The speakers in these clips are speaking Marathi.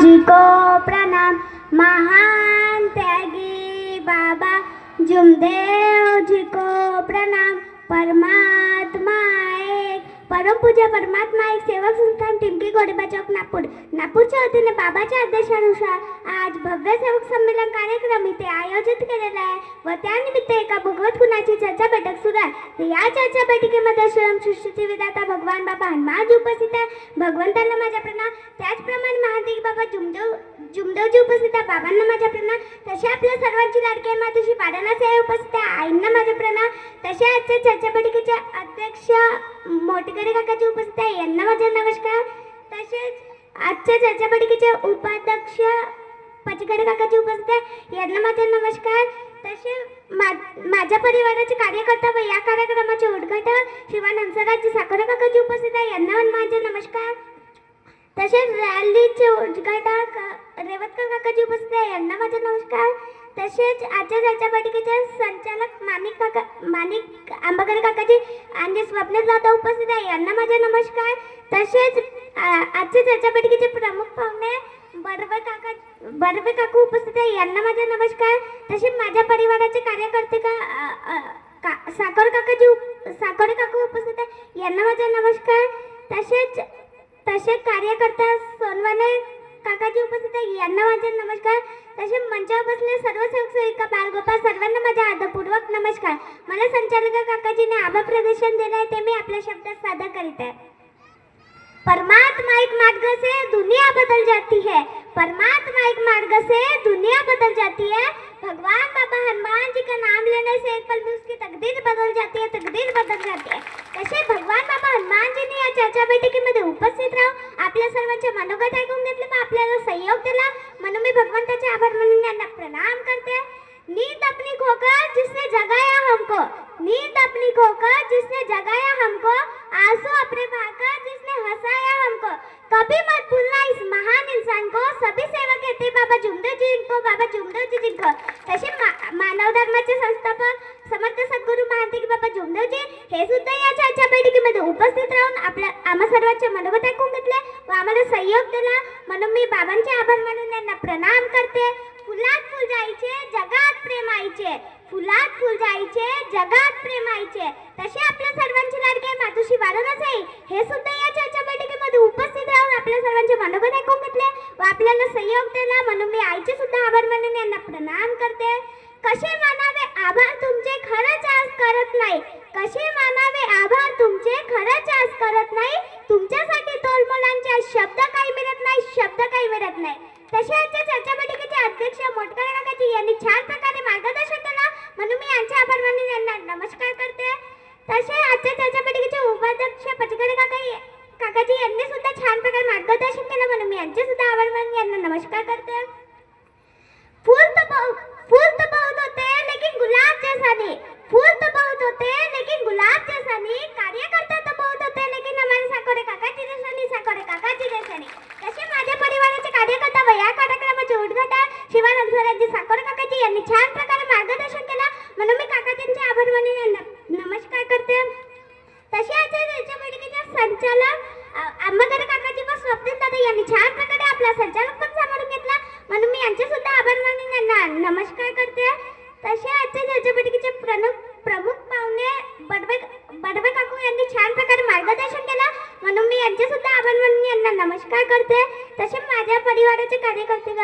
जी को प्रणाम। महान त्यागी बाबा जुमदेव जी को प्रणाम। परमात्मा एक परमपूज्य परमात्मा एक सेवक संस्थान टिमकी गोडीबा चौक नागपूरच्या वतीने बाबाच्या आदेशानुसार आज भव्य सेवक संमेलन कार्यक्रम इथे आयोजित केलेला आहे व त्यानिमित्त एका भगवत गुणाची चर्चा बैठक सुरू आहे। तर या चर्चा बैठकीमध्ये सृष्टीचे विधाता भगवान बाबा हनुमानजी उपस्थित आहे। भगवंतांना माझा प्रणाम। त्याचप्रमाणे महादेव बाबा जुमदेवजी उपस्थित आहे। बाबांना माझा प्रणाम। तसे आपल्या सर्वांची लाडकी मातोश्री पाडणासाहेब उपस्थित आहे। आईंना माझा प्रणाम। तसे आजच्या चर्चा बैठकीचे अध्यक्ष मोटकडे काकाजी उपस्थित आहे, यांना माझा नमस्कार। तसेच आजच्या चर्चा बैठकीचे उपाध्यक्ष पचकडे काकाजी उपस्थित आहे, यांना माझा नमस्कार। तसे माझ्या परिवाराचे कार्यकर्ता व या कार्यक्रमाचे उद्घाटक श्रीमान हंसराज साखरे काकाजी उपस्थित आहे, यांना माझा नमस्कार। तसेच रॅलीचे उद्घाटक रेवतकर काकाजी उपस्थित आहे, यांना माझा नमस्कार। तसेच आजच्या चर्चा बैठकीचे संचालक माणिक आंबेकर काकाजी आणि स्वप्नील जाधव उपस्थित आहे, यांना माझा नमस्कार। तसेच आजच्या चर्चा बैठकीचे प्रमुख पाहुणे बर्वे काकू उपस्थित आहे, यांना माझा नमस्कार। तसेच माझ्या परिवाराचे कार्यकर्ते साखरे काकू उपस्थित आहे, यांना माझा नमस्कार। तसेच कार्यकर्ता सोनवणे काकाजी उपस्थित आहे, यांना माझा नमस्कार। तसेच मंचावर बसलेले सर्व सेवक सेविका बालगोपाळ सर्वांना माझा आदरपूर्वक नमस्कार। मला संचालक काकाजीने आभार प्रदर्शन दिले आहे ते मी आपल्या शब्दात सादर करीत आहे। परमात्मा एक मार्ग से दुनिया बदल जाती है। परमात्मा एक मार्ग से दुनिया बदल जाती है। भगवान बाबा हनुमान जी का नाम लेने से एक पल में उसकी तकदीर बदल जाती है, तकदीर बदल जाती है। तसे भगवान बाबा हनुमान जीने या चर्चा बैठकीमध्ये उपस्थित राहून आपल्या सर्वांचे मनोगत ऐकून घेतले व आपल्याला सहयोग दिला म्हणून मी भगवंताचे आभार मानून यांना प्रणाम करते। नींद अपनी खोकर जिसने जगाया हमको, नींद अपनी खोकर जिसने जगाया हमको, आंसू अपने बहाकर जिसने हंसाया हमको, कभी मत भूलना इस महान इंसान को। सभी सेवा कहते बाबा जुमदेव जी को, बाबा जुमदेव जी को। तसे मानव धर्माचे संस्थापक समर्थ सद्गुरू महादेव बाबा जुमदेव जी हे सुद्धा या चर्चा बैठकीमध्ये उपस्थित राहून आम्हा सर्वांचे मनोगत ऐकून घेतले व आम्हाला सहयोग दिला म्हणून मी बाबांचे आभार मानून यांना प्रणाम करते। फुलात फुल जायचे जगात प्रेम आईचे, फुलात फुल जायचे जगात प्रेम आईचे। तसे आपल्या सर्वांची लाडकी मातोश्री वाराणसी हे सुद्धा या चर्चा बैठकीमध्ये उपस्थित राहून आपल्या सर्वांचे मनोगत ऐकून घेतले व आपल्याला सहयोग दिला म्हणून मी आईचे सुद्धा आभार मानून यांना प्रणाम करते। कसे मानावे आभार तुमचे खरंच आज करत नाही, कसे मानावे आभार तुमचे खरंच आज करत नाही। तुमच्यासाठी तोलमोलांचे शब्द काही मिळत नाही, शब्द काही मिळत नाही। तसे आजच्या चर्चा बैठकीचे अध्यक्ष मोटकडे काकाजी यांनी छान प्रकारे मार्गदर्शन केलं म्हणून मी यांचे आभार मानून यांना नमस्कार करते। तसे आजच्या चर्चा बैठकीचे उपाध्यक्ष पचकडे काकाजी यांनी सुद्धा छान प्रकारे मार्गदर्शन केलं म्हणून मी यांचे सुद्धा आभार मानून यांना नमस्कार करते। फूल तो बहुत होते लेकिन गुलाब जैसा नहीं, फूल तो बहुत होते लेकिन गुलाब जैसा नहीं, कार्यकर्ता तो बहुत होते लेकिन हमारे साखरे काकाजी जैसा नहीं, साखरे काकाजी जैसा नहीं। तसे माझ्या परिवाराचे कार्यकर्ता व या कार्यक्रमाचे उद्घाटक श्रीमान हंसराज साखरे काकाजी यांनी छान प्रकारे मार्गदर्शन केलं म्हणून मी काकाजींचे आभार मानून यांना नमस्कार करते। तसे आजच्या चर्चा बैठकीचे संचालक आंबेकर काकाजी व स्वप्नील दादा यांनी छान प्रकारे आपला संचालक पण सांभाळून घेतला म्हणून मी यांचे सुद्धा आभार मानून यांना नमस्कार करते। तसे आजच्या चर्चा बैठकीचे प्रमुख पाहुणे बडवे काकू यांनी छान प्रकारे मार्गदर्शन केलं म्हणून मी यांचे सुद्धा आभार मानून यांना नमस्कार करते। तसे माझ्या परिवाराचे कार्यकर्ते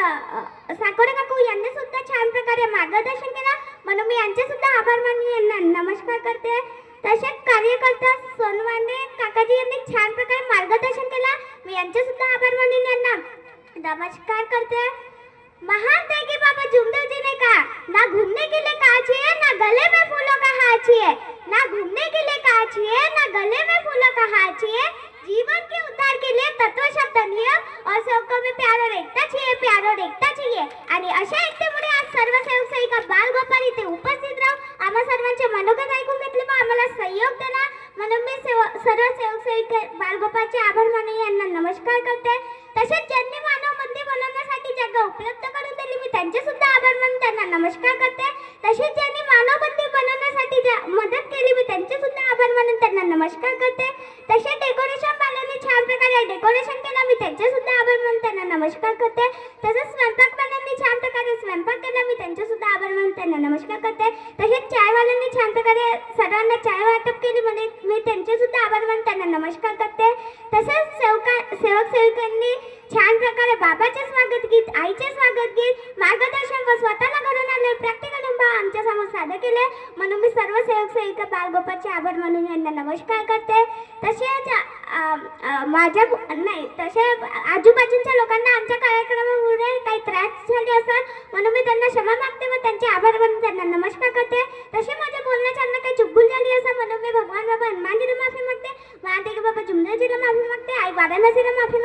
साखरे काकू यांनी सुद्धा छान प्रकारे मार्गदर्शन केलं म्हणून मी यांचे सुद्धा आभार मानून यांना नमस्कार करते। तसेच कार्यकर्ता सोनवणे काकाजी यांनी छान प्रकारे मार्गदर्शन केलं, मी यांचे सुद्धा आभार मानून यांना नमस्कार करते। महान त्यागी बाबा जुमदेव जी ने कहा, ना घूमने के लिए कहा चाहिए ना गले में फूलों का हार चाहिए, ना घूमने के लिए कहा चाहिए ना गले में फूलों का हार चाहिए। जीवन के उद्धार के लिए तत्व शब्द नियम और सेवकों में प्यार और एकता चाहिए, प्यार और एकता चाहिए। आणि अशा एकतेमुळे आज सर्व सेवक सेविका बालगोपाळ इथे उपस्थित राहून आम्हा सर्वांचे मनोगत ऐकून घेतले व आम्हाला सहयोग दिला म्हणून मी सर्व सेवक सेविका बालगोपाळचे आभार मानून यांना नमस्कार करते। तसेच ज्यांनी मानव मंदिर बनवण्यासाठी जागा उपलब्ध करून दिली मी त्यांचे सुद्धा आभार मानून त्यांना नमस्कार करते। तसेच ज्यांनी मानव मंदिर बनवण्यासाठी मदत केली मी त्यांचे सुद्धा आभार मानून त्यांना नमस्कार करते। तसे डेकोरेशन वाल्यांनी छान प्रकारे डेकोरेशन केलं मी त्यांचे सुद्धा आभार मानून त्यांना नमस्कार करते। करते. तसंच स्वयंपाकवाल्यांनी छान प्रकारे स्वयंपाक केला, मी त्यांचे सुद्धा आभार मानून त्यांना नमस्कार करते. तसेच चायवाल्यांनी छान प्रकारे सर्वांना चाय वाटप केली, म्हणे मी त्यांचे सुद्धा आभार मानून त्यांना नमस्कार करते. तसेच सेवक सेविकांनी छान प्रकारे बाबाचे स्वागत गीत, आईचे स्वागत गीत, मार्गदर्शन व स्वतःला घडून आले प्रॅक्टिकल अनुभव आमच्या समोर सादर केले, म्हणून मी सर्व सेवक सेविका बालगोपाळचे आभार मानून यांना नमस्कार करते. तसेच तसे आजूबाजूच्या लोकांना आमच्या कार्यक्रमामुळे काही त्रास झाले असतात, म्हणून मी त्यांना क्षमा मागते व त्यांचे आभार मानून त्यांना नमस्कार करते. तसे माझ्या बोलण्याच्या काही चुकभूल झाली असं म्हणून मी भगवान बाबा हनुमानजीला माफी मागते, महादेव बाबा जुमनाजीला माफी मागते, आई वाराणसीला माफी